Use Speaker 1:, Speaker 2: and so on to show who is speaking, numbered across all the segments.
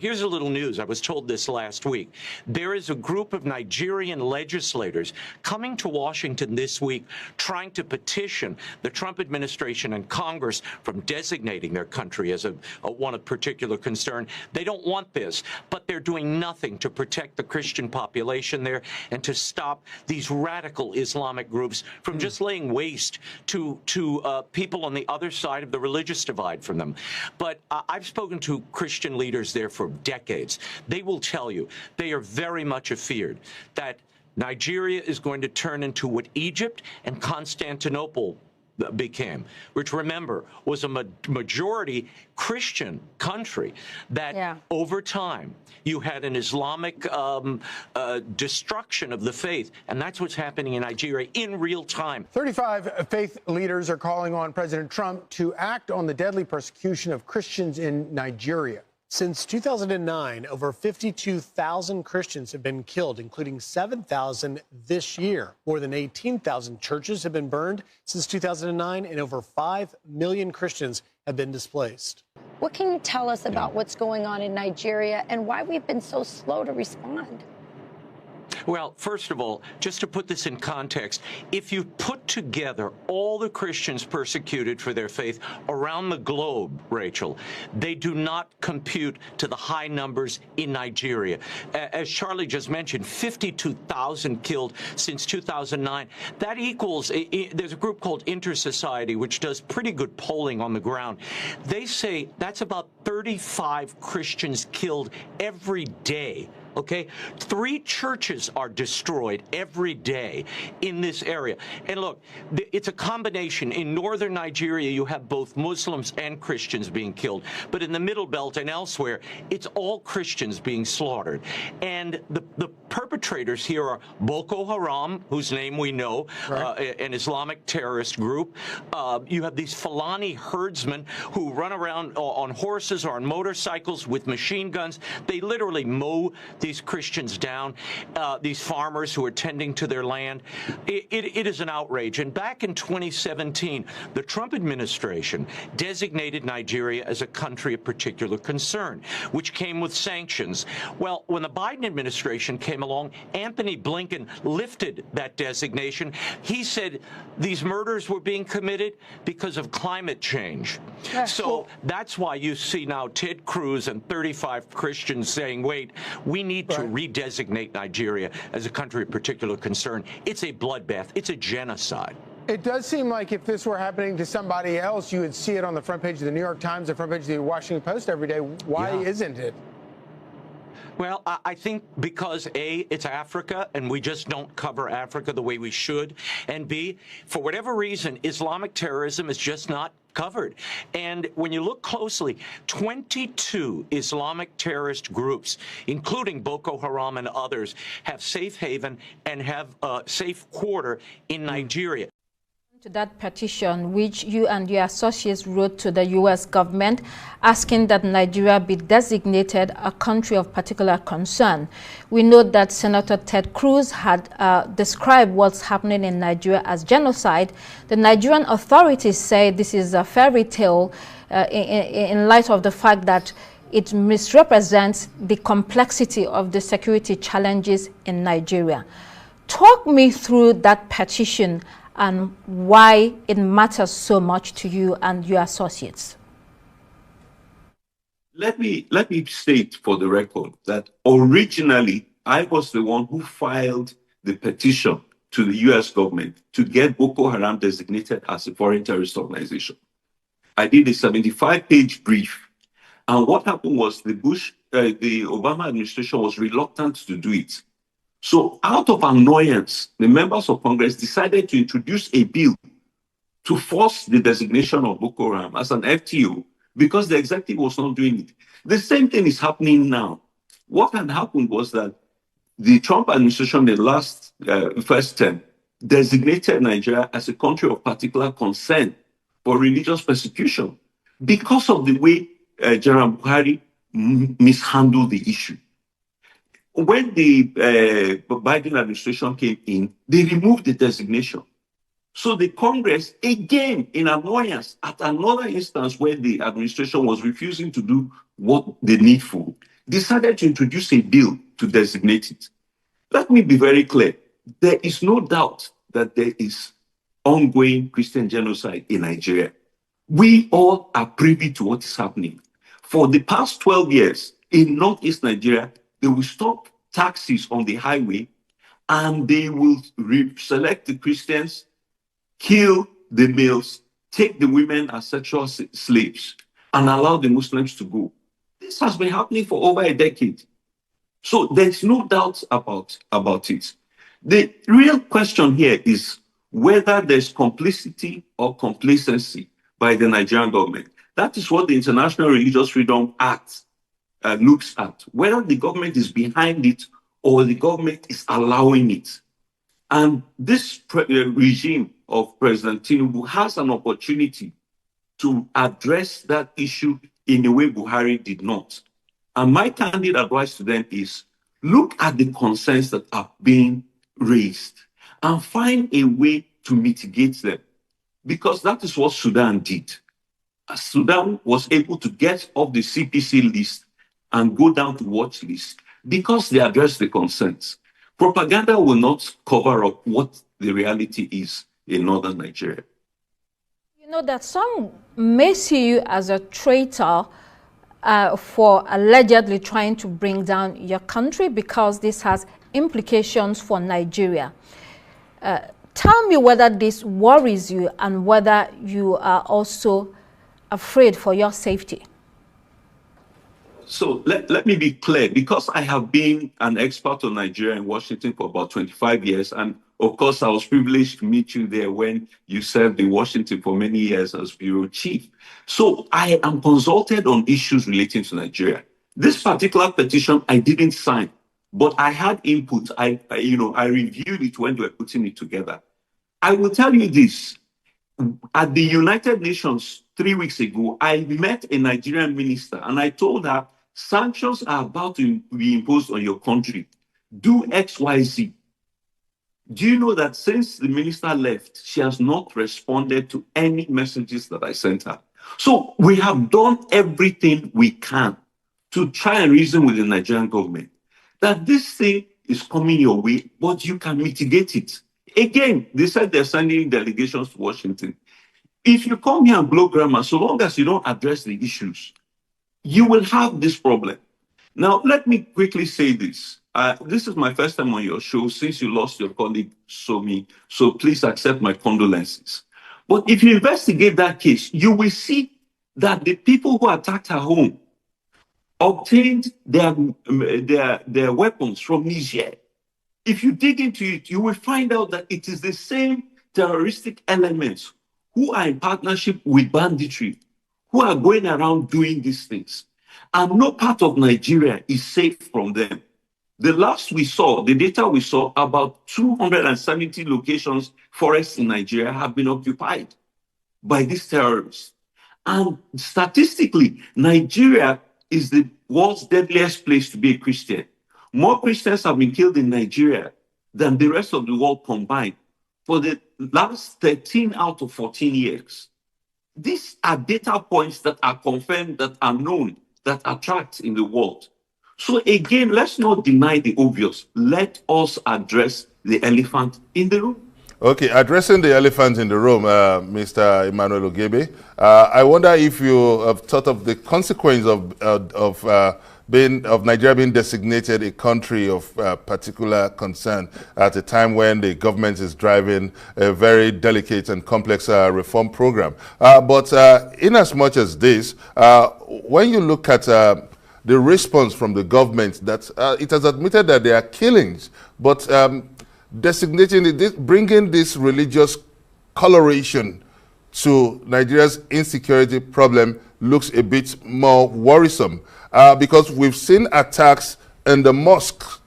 Speaker 1: Here's a little news. I was told this last week. There is a group of Nigerian legislators coming to Washington this week trying to petition the Trump administration and Congress from designating their country as a one of particular concern. They don't want this, but they're doing nothing to protect the Christian population there and to stop these radical Islamic groups from just laying waste to people on the other side of the religious divide from them. But I've spoken to Christian leaders there for decades. They will tell you they are very much afeared that Nigeria is going to turn into what Egypt and Constantinople became, which, remember, was a majority Christian country that over time you had an Islamic destruction of the faith. And that's what's happening in Nigeria in real time.
Speaker 2: 35 faith leaders are calling on President Trump to act on the deadly persecution of Christians in Nigeria.
Speaker 3: Since 2009, over 52,000 Christians have been killed, including 7,000 this year. More than 18,000 churches have been burned since 2009, and over 5 million Christians have been displaced.
Speaker 4: What can you tell us about what's going on in Nigeria and why we've been so slow to respond?
Speaker 1: Well, first of all, just to put this in context, if you put together all the Christians persecuted for their faith around the globe, Rachel, they do not compute to the high numbers in Nigeria. As Charlie just mentioned, 52,000 killed since 2009. That equals, there's a group called Inter-Society, which does pretty good polling on the ground. They say that's about 35 Christians killed every day. Okay, 3 churches are destroyed every day in this area. And look, it's a combination. In northern Nigeria, you have both Muslims and Christians being killed. But in the Middle Belt and elsewhere, it's all Christians being slaughtered. And the perpetrators here are Boko Haram, whose name we know, an Islamic terrorist group. You have these Fulani herdsmen who run around on horses or on motorcycles with machine guns. They literally mow these Christians down, these farmers who are tending to their land. It is an outrage. And back in 2017, the Trump administration designated Nigeria as a country of particular concern, which came with sanctions. Well, when the Biden administration came along, Anthony Blinken lifted that designation. He said these murders were being committed because of climate change. So that's why you see now Ted Cruz and 35 Christians saying, wait, we need to redesignate Nigeria as a country of particular concern. It's a bloodbath. It's a genocide.
Speaker 2: It does seem like if this were happening to somebody else, you would see it on the front page of the New York Times, the front page of the Washington Post every day. Why isn't it?
Speaker 1: Well, I think because, A, it's Africa, and we just don't cover Africa the way we should, and B, for whatever reason, Islamic terrorism is just not covered. And when you look closely, 22 Islamic terrorist groups, including Boko Haram and others, have safe haven and have a safe quarter in Nigeria.
Speaker 5: To that petition, which you and your associates wrote to the U.S. government, asking that Nigeria be designated a country of particular concern. We note that Senator Ted Cruz had described what's happening in Nigeria as genocide. The Nigerian authorities say this is a fairy tale in light of the fact that it misrepresents the complexity of the security challenges in Nigeria. Talk me through that petition and why it matters so much to you and your associates.
Speaker 6: Let me state for the record that originally I was the one who filed the petition to the U.S. government to get Boko Haram designated as a foreign terrorist organization. I did a 75-page brief, and what happened was the Obama administration was reluctant to do it. So out of annoyance, the members of Congress decided to introduce a bill to force the designation of Boko Haram as an FTO because the executive was not doing it. The same thing is happening now. What had happened was that the Trump administration, the last first term, designated Nigeria as a country of particular concern for religious persecution because of the way General Buhari mishandled the issue. When the Biden administration came in, they removed the designation. So the Congress, again, in annoyance, at another instance where the administration was refusing to do what the needful, decided to introduce a bill to designate it. Let me be very clear. There is no doubt that there is ongoing Christian genocide in Nigeria. We all are privy to what is happening. For the past 12 years in Northeast Nigeria, they will stop taxis on the highway and they will select the Christians, kill the males, take the women as sexual slaves, and allow the Muslims to go. This has been happening for over a decade. So there's no doubt about it. The real question here is whether there's complicity or complacency by the Nigerian government. That is what the International Religious Freedom Act looks at, whether the government is behind it or the government is allowing it. And this regime of President Tinubu has an opportunity to address that issue in a way Buhari did not. And my candid advice to them is look at the concerns that are being raised and find a way to mitigate them, because that is what Sudan did. Sudan was able to get off the CPC list and go down to watch list because they addressed the concerns. Propaganda will not cover up what the reality is in northern Nigeria.
Speaker 5: You know that some may see you as a traitor for allegedly trying to bring down your country because this has implications for Nigeria. Tell me whether this worries you and whether you are also afraid for your safety.
Speaker 6: So let me be clear, because I have been an expert on Nigeria in Washington for about 25 years. And of course, I was privileged to meet you there when you served in Washington for many years as bureau chief. So I am consulted on issues relating to Nigeria. This particular petition, I didn't sign, but I had input. I reviewed it when they were putting it together. I will tell you this. At the United Nations 3 weeks ago, I met a Nigerian minister and I told her, sanctions are about to be imposed on your country. Do X, Y, Z. Do you know that since the minister left, she has not responded to any messages that I sent her? So we have done everything we can to try and reason with the Nigerian government that this thing is coming your way, but you can mitigate it. Again, they said they're sending delegations to Washington. If you come here and blow grammar, so long as you don't address the issues, you will have this problem. Now, let me quickly say this. This is my first time on your show since you lost your colleague, Somi, so please accept my condolences. But if you investigate that case, you will see that the people who attacked her home obtained their weapons from Niger. If you dig into it, you will find out that it is the same terroristic elements who are in partnership with banditry, who are going around doing these things. And no part of Nigeria is safe from them. The last we saw, the data we saw, about 270 locations, forests in Nigeria have been occupied by these terrorists. And statistically, Nigeria is the world's deadliest place to be a Christian. More Christians have been killed in Nigeria than the rest of the world combined for the last 13 out of 14 years. These are data points that are confirmed, that are known, that are tracked in the world. So again, let's not deny the obvious. Let us address the elephant in the room.
Speaker 7: Okay, addressing the elephant in the room, Mr. Emmanuel Ogebe, I wonder if you have thought of the consequence of Nigeria being designated a country of particular concern at a time when the government is driving a very delicate and complex reform program. But in as much as this, when you look at the response from the government, that it has admitted that there are killings, but designating bringing this religious coloration to Nigeria's insecurity problem looks a bit more worrisome because we've seen attacks in the mosques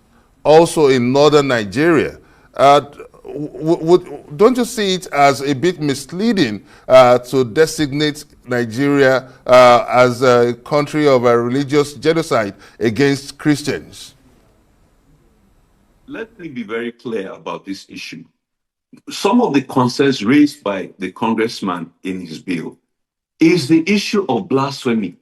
Speaker 7: also in northern Nigeria. Don't you see it as a bit misleading to designate Nigeria as a country of a religious genocide against Christians?
Speaker 6: Let me be very clear about this issue. Some of the concerns raised by the congressman in his bill is the issue of blasphemy.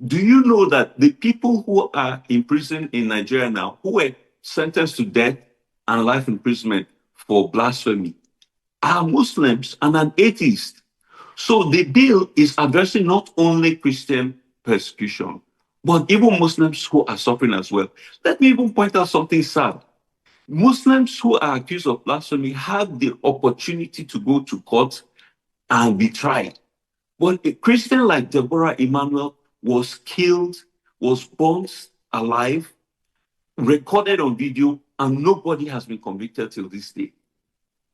Speaker 6: Do you know that the people who are in prison in Nigeria now, who were sentenced to death and life imprisonment for blasphemy, are Muslims and an atheist? So the bill is addressing not only Christian persecution, but even Muslims who are suffering as well. Let me even point out something sad. Muslims who are accused of blasphemy have the opportunity to go to court and be tried. But a Christian like Deborah Emmanuel was killed, was burnt alive, recorded on video, and nobody has been convicted till this day.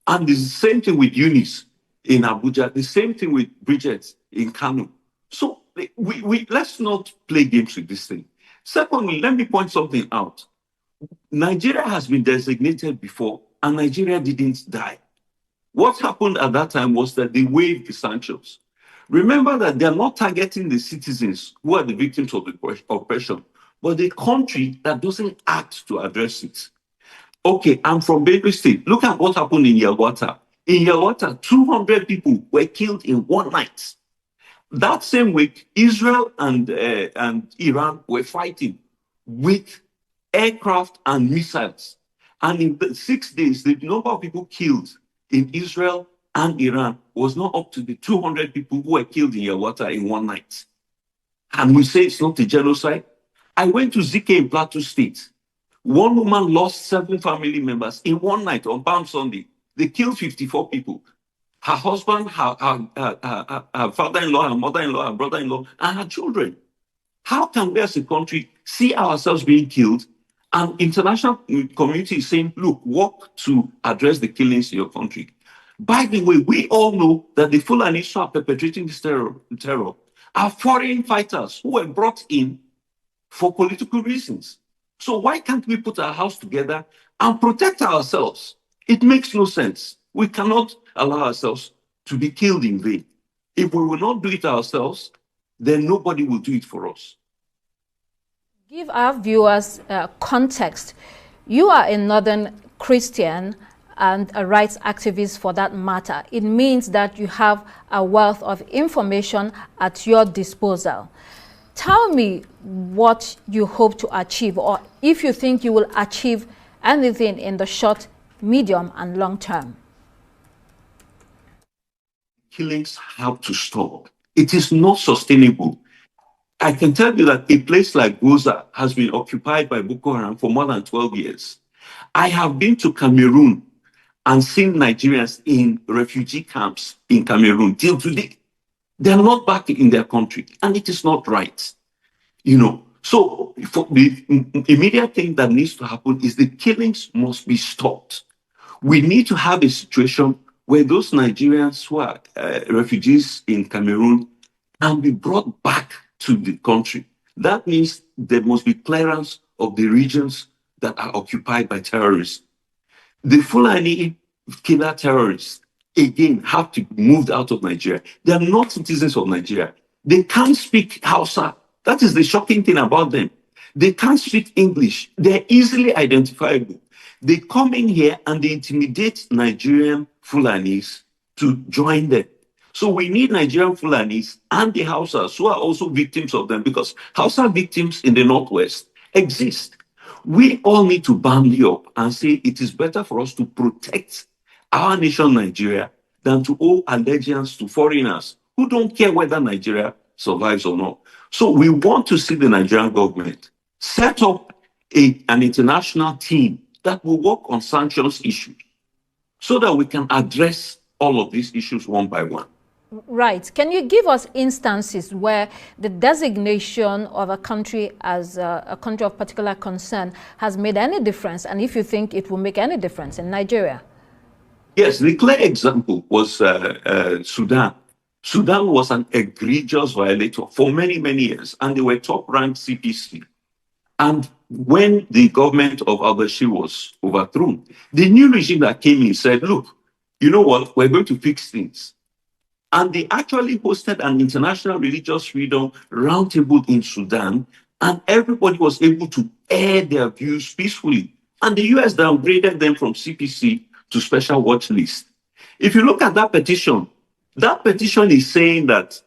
Speaker 6: And the same thing with Eunice in Abuja, the same thing with Bridget in Kano. So let's not play games with this thing. Secondly, let me point something out. Nigeria has been designated before, and Nigeria didn't die. What happened at that time was that they waived the sanctions. Remember that they are not targeting the citizens who are the victims of the oppression, but the country that doesn't act to address it. Okay, I'm from Benue State. Look at what happened in Yelwata. In Yelwata, 200 people were killed in one night. That same week, Israel and Iran were fighting with aircraft and missiles. And in the 6 days, the number of people killed in Israel and Iran was not up to the 200 people who were killed in Yelwata in one night. And we say it's not a genocide. I went to Zike in Plateau State. One woman lost 7 family members in one night on Palm Sunday. They killed 54 people. Her husband, her father-in-law, her mother-in-law, her brother-in-law, and her children. How can we as a country see ourselves being killed and international community is saying, look, work to address the killings in your country? By the way, we all know that the Fulanis who are perpetrating this terror are foreign fighters who were brought in for political reasons. So why can't we put our house together and protect ourselves? It makes no sense. We cannot allow ourselves to be killed in vain. If we will not do it ourselves, then nobody will do it for us.
Speaker 5: Give our viewers context. You are a Northern Christian and a rights activist for that matter. It means that you have a wealth of information at your disposal. Tell me what you hope to achieve, or if you think you will achieve anything in the short, medium, and long term.
Speaker 6: Killings have to stop. It is not sustainable. I can tell you that a place like Goza has been occupied by Boko Haram for more than 12 years. I have been to Cameroon and seen Nigerians in refugee camps in Cameroon till today. They are not back in their country, and it is not right. So for the immediate thing that needs to happen is the killings must be stopped. We need to have a situation where those Nigerians who are refugees in Cameroon can be brought back to the country. That means there must be clearance of the regions that are occupied by terrorists. The Fulani killer terrorists, again, have to be moved out of Nigeria. They are not citizens of Nigeria. They can't speak Hausa. That is the shocking thing about them. They can't speak English. They're easily identifiable. They come in here and they intimidate Nigerian Fulanis to join them. So we need Nigerian Fulanis and the Hausas who are also victims of them, because Hausa victims in the Northwest exist. We all need to band up and say it is better for us to protect our nation, Nigeria, than to owe allegiance to foreigners who don't care whether Nigeria survives or not. So we want to see the Nigerian government set up an international team that will work on sanctions issues so that we can address all of these issues one by one.
Speaker 5: Right. Can you give us instances where the designation of a country as a country of particular concern has made any difference, and if you think it will make any difference in Nigeria?
Speaker 6: Yes, the clear example was Sudan. Sudan was an egregious violator for many, many years, and they were top-ranked CPC. And when the government of al-Bashir was overthrown, the new regime that came in said, look, you know what, we're going to fix things. And they actually hosted an international religious freedom roundtable in Sudan, and everybody was able to air their views peacefully. And the US downgraded them from CPC to special watch list. If you look at that petition is saying that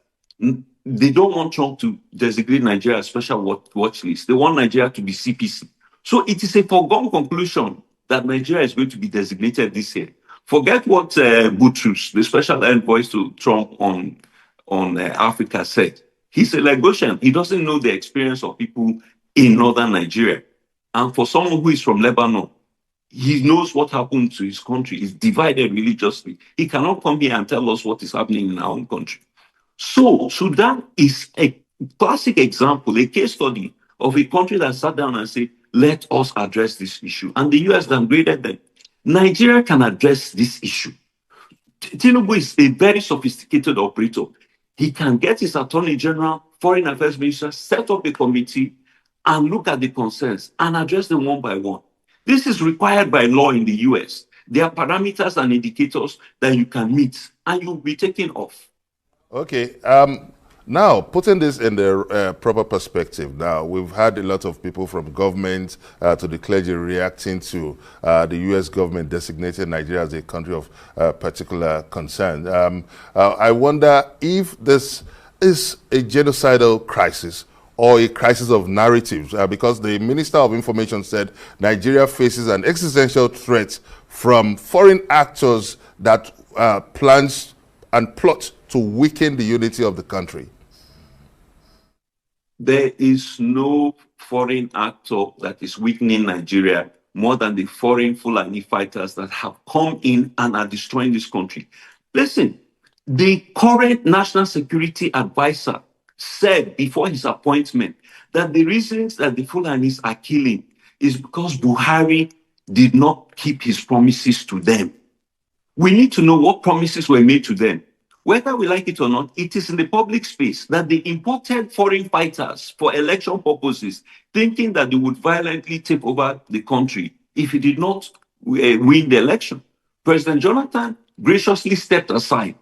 Speaker 6: they don't want Trump to designate Nigeria as special watch list. They want Nigeria to be CPC. So it is a foregone conclusion that Nigeria is going to be designated this year. Forget what Boutros, the special envoy to Trump on Africa, said. He's a Lagosian. He doesn't know the experience of people in northern Nigeria. And for someone who is from Lebanon, he knows what happened to his country. It's divided religiously. He cannot come here and tell us what is happening in our own country. So Sudan is a classic example, a case study of a country that sat down and said, let us address this issue. And the US downgraded them. Nigeria can address this issue. Tinubu is a very sophisticated operator. He can get his Attorney General, Foreign Affairs Minister, set up a committee and look at the concerns and address them one by one. This is required by law in the US. There are parameters and indicators that you can meet and you'll be taken off.
Speaker 7: Okay. Now, putting this in the proper perspective, now we've had a lot of people from government to the clergy reacting to the U.S. government designating Nigeria as a country of particular concern. I wonder if this is a genocidal crisis or a crisis of narratives, because the Minister of Information said Nigeria faces an existential threat from foreign actors that plans and plot to weaken the unity of the country.
Speaker 6: There is no foreign actor that is weakening Nigeria more than the foreign Fulani fighters that have come in and are destroying this country. Listen, the current National Security Advisor said before his appointment that the reasons that the Fulanis are killing is because Buhari did not keep his promises to them. We need to know what promises were made to them. Whether we like it or not, it is in the public space that they imported foreign fighters for election purposes, thinking that they would violently take over the country if he did not win the election. President Jonathan graciously stepped aside.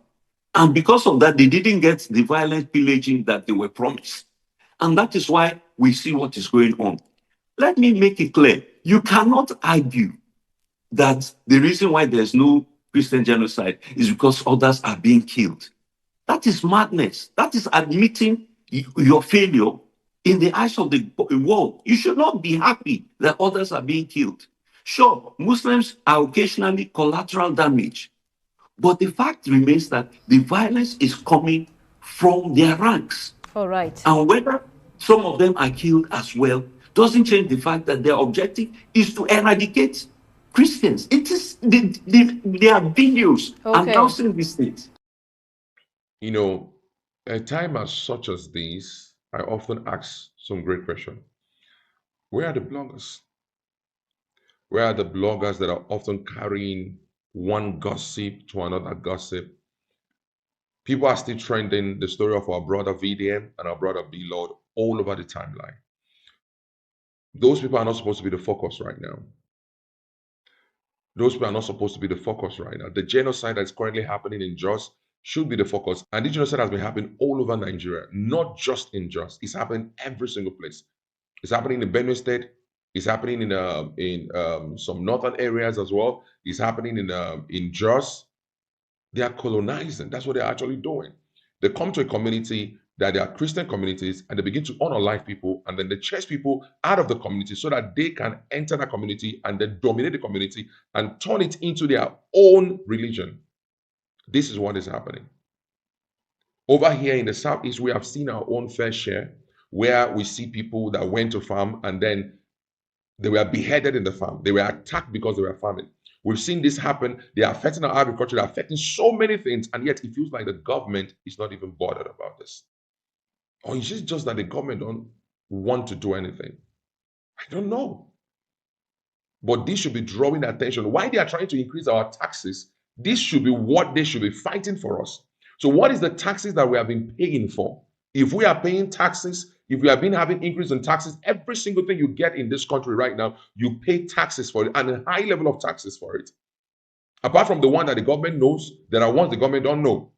Speaker 6: And because of that, they didn't get the violent pillaging that they were promised. And that is why we see what is going on. Let me make it clear. You cannot argue that the reason why there's no Christian genocide is because others are being killed. That is madness. That is admitting your failure in the eyes of the world. You should not be happy that others are being killed. Sure, Muslims are occasionally collateral damage, but the fact remains that the violence is coming from their ranks.
Speaker 5: All right.
Speaker 6: And whether some of them are killed as well doesn't change the fact that their objective is to eradicate Christians. It is there are videos announcing these things.
Speaker 8: You know, a time as such as this, I often ask some great question. Where are the bloggers? Where are the bloggers that are often carrying one gossip to another gossip? People are still trending the story of our brother VDM and our brother B-Lord all over the timeline. Those people are not supposed to be the focus right now. Those people are not supposed to be the focus right now. The genocide that's currently happening in Jos should be the focus. And this genocide has been happening all over Nigeria, not just in Jos. It's happening every single place. It's happening in Benue State. It's happening in some northern areas as well. It's happening in Jos. They are colonizing. That's what they're actually doing. They come to a community that they are Christian communities, and they begin to unalive people, and then they chase people out of the community so that they can enter that community and then dominate the community and turn it into their own religion. This is what is happening. Over here in the Southeast, we have seen our own fair share, where we see people that went to farm and then they were beheaded in the farm. They were attacked because they were farming. We've seen this happen. They are affecting our agriculture. They're affecting so many things, and yet it feels like the government is not even bothered about this. Or is it just that the government don't want to do anything? I don't know. But this should be drawing attention. Why they are trying to increase our taxes, this should be what they should be fighting for us. So what is the taxes that we have been paying for? If we are paying taxes, if we have been having increase in taxes, every single thing you get in this country right now, you pay taxes for it, and a high level of taxes for it. Apart from the one that the government knows, there are ones the government don't know.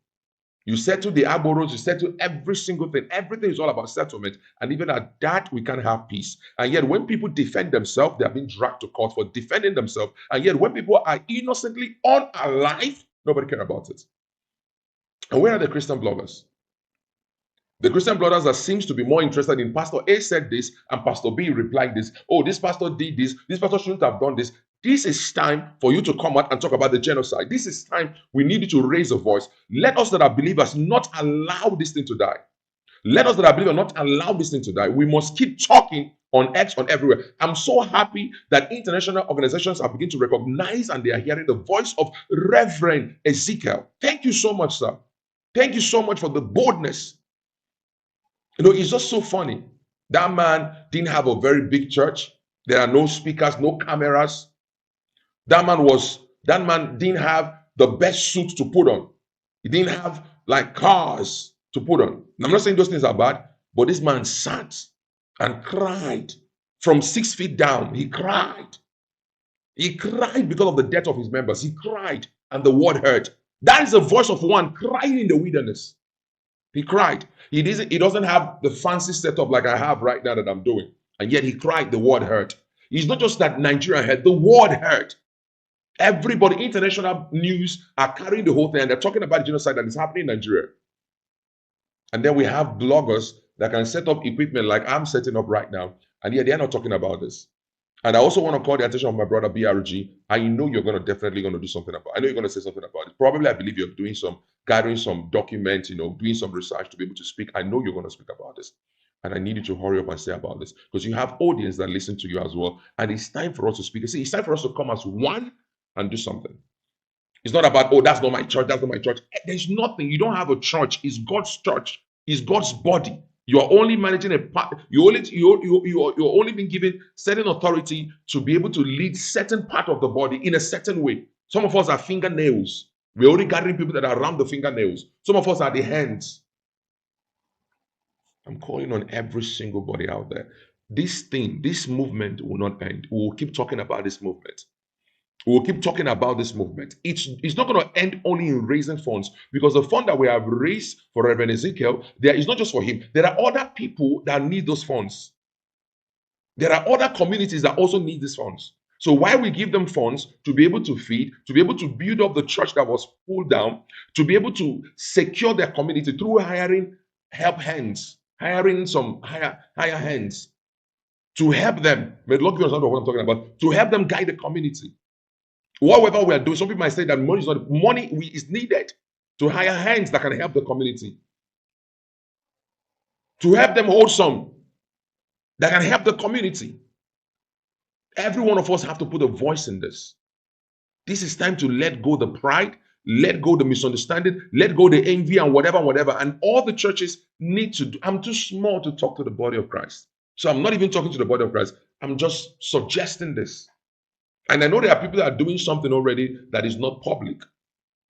Speaker 8: You settle the aboros, you settle every single thing. Everything is all about settlement. And even at that, we can't have peace. And yet when people defend themselves, they are being dragged to court for defending themselves. And yet when people are innocently unalive, nobody cares about it. And where are the Christian bloggers? The Christian brothers that seems to be more interested in Pastor A said this and Pastor B replied this. Oh, this pastor did this. This pastor shouldn't have done this. This is time for you to come out and talk about the genocide. This is time we need you to raise a voice. Let us that are believers not allow this thing to die. Let us that are believers not allow this thing to die. We must keep talking on X, on everywhere. I'm so happy that international organizations are beginning to recognize and they are hearing the voice of Reverend Ezekiel. Thank you so much, sir. Thank you so much for the boldness. You know, it's just so funny. That man didn't have a very big church. There are no speakers, no cameras. That man didn't have the best suit to put on. He didn't have like cars to put on. And I'm not saying those things are bad, but this man sat and cried from 6 feet down. He cried. He cried because of the death of his members. He cried and the word hurt. That is the voice of one crying in the wilderness. He cried. He doesn't have the fancy setup like I have right now that I'm doing. And yet he cried, the word hurt. It's not just that Nigeria hurt, the word hurt. Everybody, international news are carrying the whole thing and they're talking about the genocide that is happening in Nigeria. And then we have bloggers that can set up equipment like I'm setting up right now. And yet they're not talking about this. And I also want to call the attention of my brother BRG. I know you're definitely going to do something about it. I know you're going to say something about it. Probably, I believe you're gathering some documents, doing some research to be able to speak. I know you're going to speak about this. And I need you to hurry up and say about this because you have audience that listen to you as well. And it's time for us to speak. See, it's time for us to come as one and do something. It's not about, oh, that's not my church. That's not my church. There's nothing. You don't have a church. It's God's church. It's God's body. You are only managing a part. You're only being given certain authority to be able to lead certain part of the body in a certain way. Some of us are fingernails. We're only gathering people that are around the fingernails. Some of us are the hands. I'm calling on every single body out there. This movement will not end. We will keep talking about this movement. We will keep talking about this movement. It's not going to end only in raising funds because the fund that we have raised for Reverend Ezekiel, it's not just for him. There are other people that need those funds. There are other communities that also need these funds. So why we give them funds to be able to feed, to be able to build up the church that was pulled down, to be able to secure their community through hiring help hands, hiring some higher hands to help them. May the Lord give us what I'm talking about, to help them guide the community. Whatever we are doing, some people might say that money is needed to hire hands that can help the community, to help them hold some that can help the community. Every one of us have to put a voice in this. This is time to let go the pride, let go the misunderstanding, let go the envy and whatever. And all the churches need to do. I'm too small to talk to the body of Christ. So I'm not even talking to the body of Christ. I'm just suggesting this. And I know there are people that are doing something already that is not public.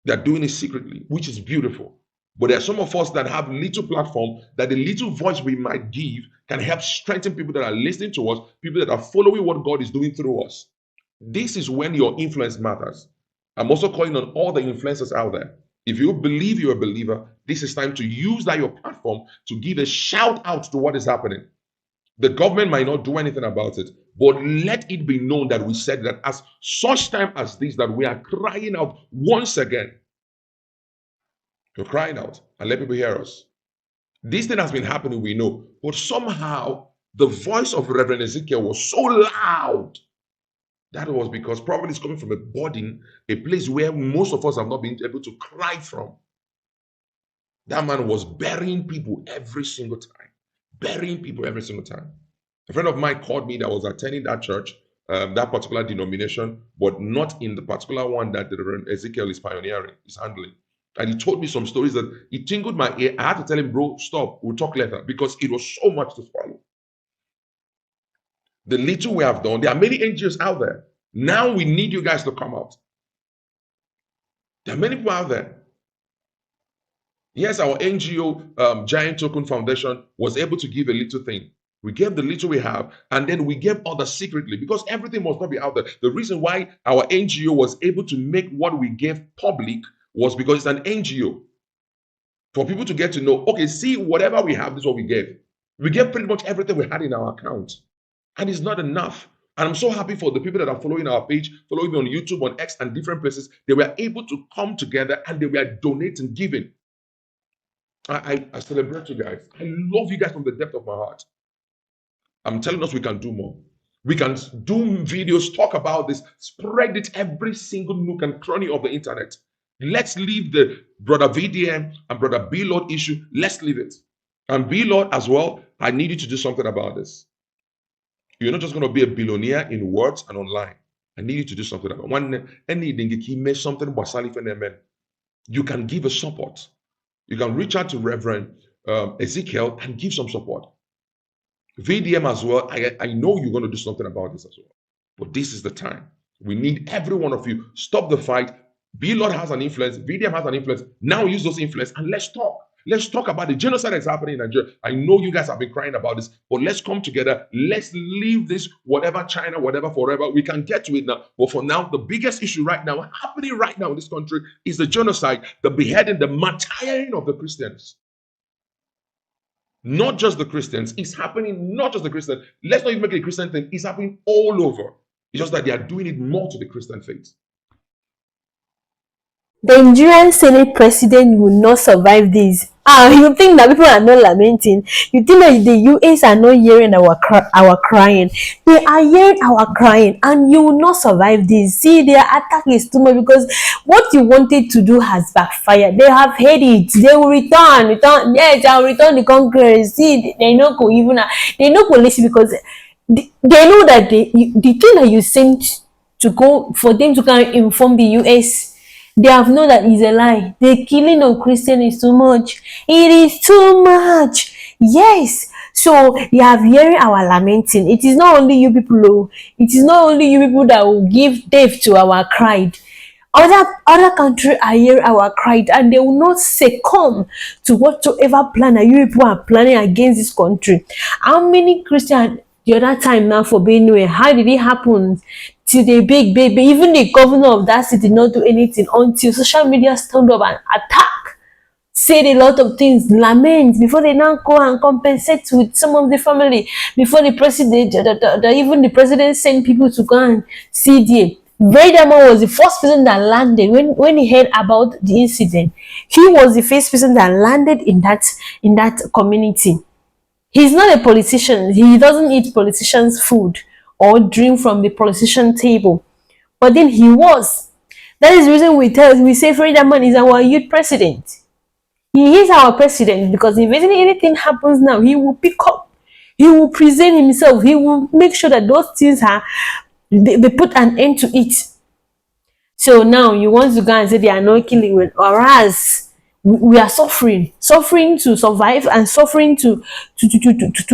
Speaker 8: They're doing it secretly, which is beautiful. But there are some of us that have little platform, that the little voice we might give can help strengthen people that are listening to us, people that are following what God is doing through us. This is when your influence matters. I'm also calling on all the influencers out there. If you believe you're a believer, this is time to use that your platform to give a shout out to what is happening. The government might not do anything about it, but let it be known that we said that as such time as this, that we are crying out once again. We're crying out and let people hear us. This thing has been happening, we know, but somehow the voice of Reverend Ezekiel was so loud. That was because probably it's coming from a burden, a place where most of us have not been able to cry from. That man was burying people every single time. Burying people every single time. A friend of mine called me that was attending that church, that particular denomination, but not in the particular one that the Reverend Ezekiel is pioneering, is handling. And he told me some stories that it tingled my ear. I had to tell him, bro, stop, we'll talk later, because it was so much to swallow. The little we have done, there are many NGOs out there. Now we need you guys to come out. There are many people out there. Yes, our NGO, Giant Token Foundation, was able to give a little thing. We gave the little we have, and then we gave others secretly, because everything must not be out there. The reason why our NGO was able to make what we gave public was because it's an NGO. For people to get to know, okay, see, whatever we have, this is what we gave. We gave pretty much everything we had in our account. And it's not enough. And I'm so happy for the people that are following our page, following me on YouTube, on X, and different places. They were able to come together and they were donating, giving. I celebrate you guys. I love you guys from the depth of my heart. I'm telling us we can do more. We can do videos, talk about this, spread it every single nook and cranny of the internet. Let's leave the brother VDM and brother B Lord issue. Let's leave it. And B Lord as well, I need you to do something about this. You're not just going to be a billionaire in words and online. I need you to do something about it. You can give a support. You can reach out to Reverend Ezekiel and give some support. VDM as well, I know you're going to do something about this as well. But this is the time. We need every one of you. Stop the fight. B-Lord has an influence. VDM has an influence. Now use those influence and let's talk. Let's talk about the genocide that's happening in Nigeria. I know you guys have been crying about this, but let's come together. Let's leave this, whatever China, whatever, forever. We can get to it now. But for now, the biggest issue right now, happening right now in this country, is the genocide, the beheading, the martyring of the Christians. Not just the Christians. It's happening, not just the Christians. Let's not even make it a Christian thing. It's happening all over. It's just that they are doing it more to the Christian faith.
Speaker 9: The Nigerian Senate president will not survive this. You think that people are not lamenting? You think that the US are not hearing our crying? They are hearing our crying, and you will not survive this. See, their attack is too much because what you wanted to do has backfired. They have had it. They will return. Yes, I will return the Congress. See, they not go even. They not go listen because they know that the thing that you sent to go for them to kind of inform the US. They have known that it's a lie. The killing of Christians is too much. It is too much. Yes. So they are hearing our lamenting. It is not only you people. It is not only you people that will give death to our cry. Other countries are hearing our cry, and they will not succumb to whatsoever plan that you people are planning against this country. How many Christians the other time now for Benue? How did it happen? Till the big baby, even the governor of that city did not do anything until social media stand up and attack, said a lot of things, lament before they now go and compensate with some of the family. Before the president, even the president sent people to go and see there. Veidama was the first person that landed when he heard about the incident. He was the first person that landed in that community. He's not a politician. He doesn't eat politicians' food or drink from the politician table. But then he was. That is the reason we say Veidama is our youth president. He is our president because if anything happens now, he will pick up. He will present himself. He will make sure that those things they put an end to it. So now you want to go and say they are not killing, whereas we are suffering to survive and suffering to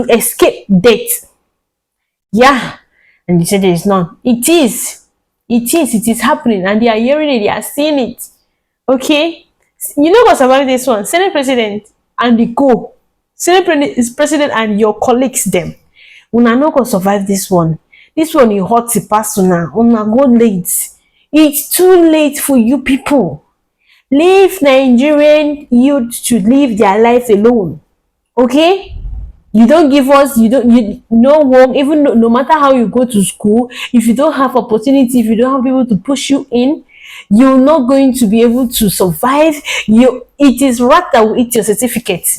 Speaker 9: escape death. Yeah. And you said there is none. It is happening, and they are hearing it, they are seeing it. Okay? You know what survive this one? Senate President and the Senate President and your colleagues them. Una not gonna survive this one. This one you hot to pass una go late. It's too late for you people. Leave Nigerian youth to live their life alone. Okay? You don't give us, you no work, even no matter how you go to school, if you don't have opportunity, if you don't have people to push you in, you're not going to be able to survive. It is rat that will eat your certificate.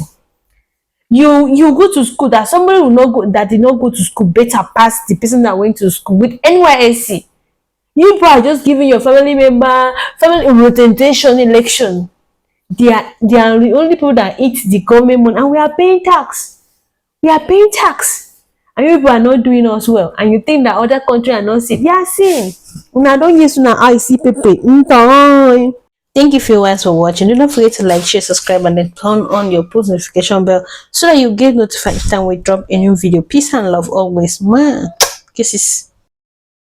Speaker 9: You go to school, that somebody will not go, that did not go to school better pass the person that went to school with NYSC. You people are just giving your family representation election. They are the only people that eat the government money, and we are paying tax. We are paying tax, and you people are not doing us well. And you think that other countries are not safe? They are seeing. Una don't use una IC pepe. Thank you viewers for watching. Do not forget to like, share, subscribe, and then turn on your post notification bell so that you get notified each time we drop a new video. Peace and love always. Man, kisses.